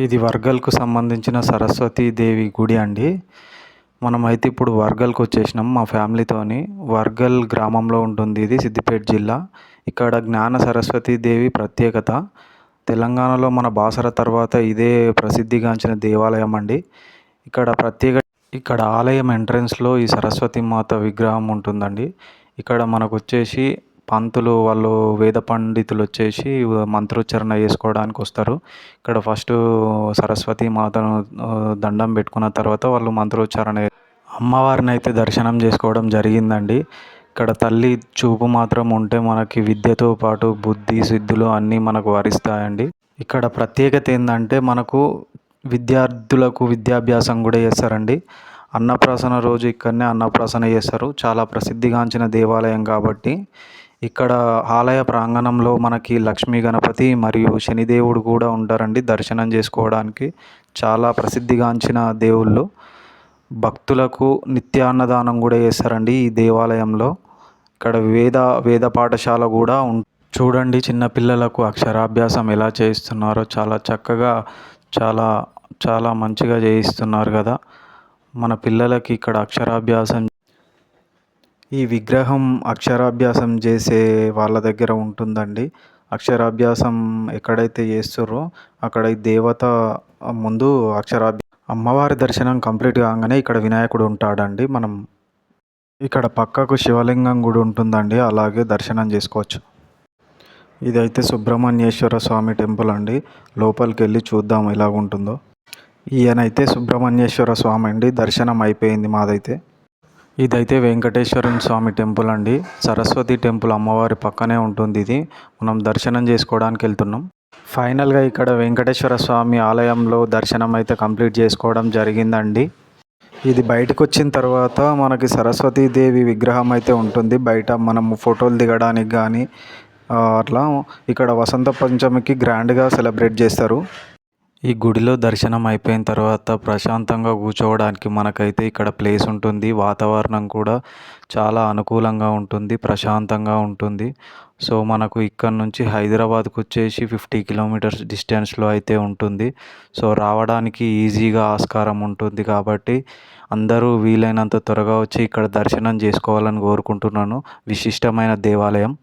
ఇది వర్గల్కు సంబంధించిన సరస్వతీ దేవి గుడి అండి. మనమైతే ఇప్పుడు వర్గల్కి వచ్చేసినాం మా ఫ్యామిలీతోని. వర్గల్ గ్రామంలో ఉంటుంది ఇది, సిద్దిపేట జిల్లా. ఇక్కడ జ్ఞాన సరస్వతీ దేవి ప్రత్యేకత. తెలంగాణలో మన బాసర తర్వాత ఇదే ప్రసిద్ధిగాంచిన దేవాలయం అండి. ఇక్కడ ఆలయం ఎంట్రన్స్లో ఈ సరస్వతి మాత విగ్రహం ఉంటుందండి. ఇక్కడ మనకు వచ్చేసి పంతులు వాళ్ళు, వేద పండితులు వచ్చేసి మంత్రోచ్చారణ చేసుకోవడానికి వస్తారు. ఇక్కడ ఫస్ట్ సరస్వతి మాతను దండం పెట్టుకున్న తర్వాత వాళ్ళు మంత్రోచ్చారణ అమ్మవారిని అయితే దర్శనం చేసుకోవడం జరిగిందండి. ఇక్కడ తల్లి చూపు మాత్రం ఉంటే మనకి విద్యతో పాటు బుద్ధి సిద్ధులు అన్నీ మనకు వరిస్తాయండి. ఇక్కడ ప్రత్యేకత ఏంటంటే మనకు విద్యార్థులకు విద్యాభ్యాసం కూడా చేస్తారండి. అన్నప్రాసన రోజు ఇక్కడనే అన్నప్రాసన చేస్తారు. చాలా ప్రసిద్ధిగాంచిన దేవాలయం కాబట్టి ఇక్కడ ఆలయ ప్రాంగణంలో మనకి లక్ష్మీ గణపతి మరియు శనిదేవుడు కూడా ఉంటారండి దర్శనం చేసుకోవడానికి. చాలా ప్రసిద్ధిగాంచిన దేవుళ్ళు. భక్తులకు నిత్యాన్నదానం కూడా చేస్తారండి ఈ దేవాలయంలో. ఇక్కడ వేద పాఠశాల కూడా చూడండి, చిన్నపిల్లలకు అక్షరాభ్యాసం ఎలా చేయిస్తున్నారో చాలా చక్కగా, చాలా చాలా మంచిగా చేయిస్తున్నారు కదా మన పిల్లలకి ఇక్కడ అక్షరాభ్యాసం. ఈ విగ్రహం అక్షరాభ్యాసం చేసే వాళ్ళ దగ్గర ఉంటుందండి. అక్షరాభ్యాసం ఎక్కడైతే చేస్తుర్రో అక్కడ ఈ దేవత ముందు అమ్మవారి దర్శనం కంప్లీట్ కాగానే ఇక్కడ వినాయకుడు ఉంటాడండి. మనం ఇక్కడ పక్కకు శివలింగం కూడా ఉంటుందండి, అలాగే దర్శనం చేసుకోవచ్చు. ఇదైతే సుబ్రహ్మణ్యేశ్వర స్వామి టెంపుల్ అండి. లోపలికి వెళ్ళి చూద్దాం ఎలా ఉంటుందో. ఈయనైతే సుబ్రహ్మణ్యేశ్వర స్వామి అండి. దర్శనం అయిపోయింది మాదైతే. ఇదైతే వెంకటేశ్వర స్వామి టెంపుల్ అండి. సరస్వతి టెంపుల్ అమ్మవారి పక్కనే ఉంటుంది ఇది. మనం దర్శనం చేసుకోవడానికి వెళ్తున్నాం. ఫైనల్గా ఇక్కడ వెంకటేశ్వర స్వామి ఆలయంలో దర్శనం అయితే కంప్లీట్ చేసుకోవడం జరిగిందండి. ఇది బయటకు వచ్చిన తర్వాత మనకి సరస్వతీదేవి విగ్రహం అయితే ఉంటుంది బయట. మనము ఫోటోలు దిగడానికి కానీ అట్లా. ఇక్కడ వసంత పంచమికి గ్రాండ్గా సెలబ్రేట్ చేస్తారు. ఈ గుడిలో దర్శనం అయిపోయిన తర్వాత ప్రశాంతంగా కూర్చోవడానికి మనకైతే ఇక్కడ ప్లేస్ ఉంటుంది. వాతావరణం కూడా చాలా అనుకూలంగా ఉంటుంది, ప్రశాంతంగా ఉంటుంది. సో మనకు ఇక్కడ నుంచి హైదరాబాద్కు వచ్చేసి 50 కిలోమీటర్స్ డిస్టెన్స్లో అయితే ఉంటుంది. సో రావడానికి ఈజీగా ఆస్కారం ఉంటుంది కాబట్టి అందరూ వీలైనంత త్వరగా వచ్చి ఇక్కడ దర్శనం చేసుకోవాలని కోరుకుంటున్నాను. విశిష్టమైన దేవాలయం.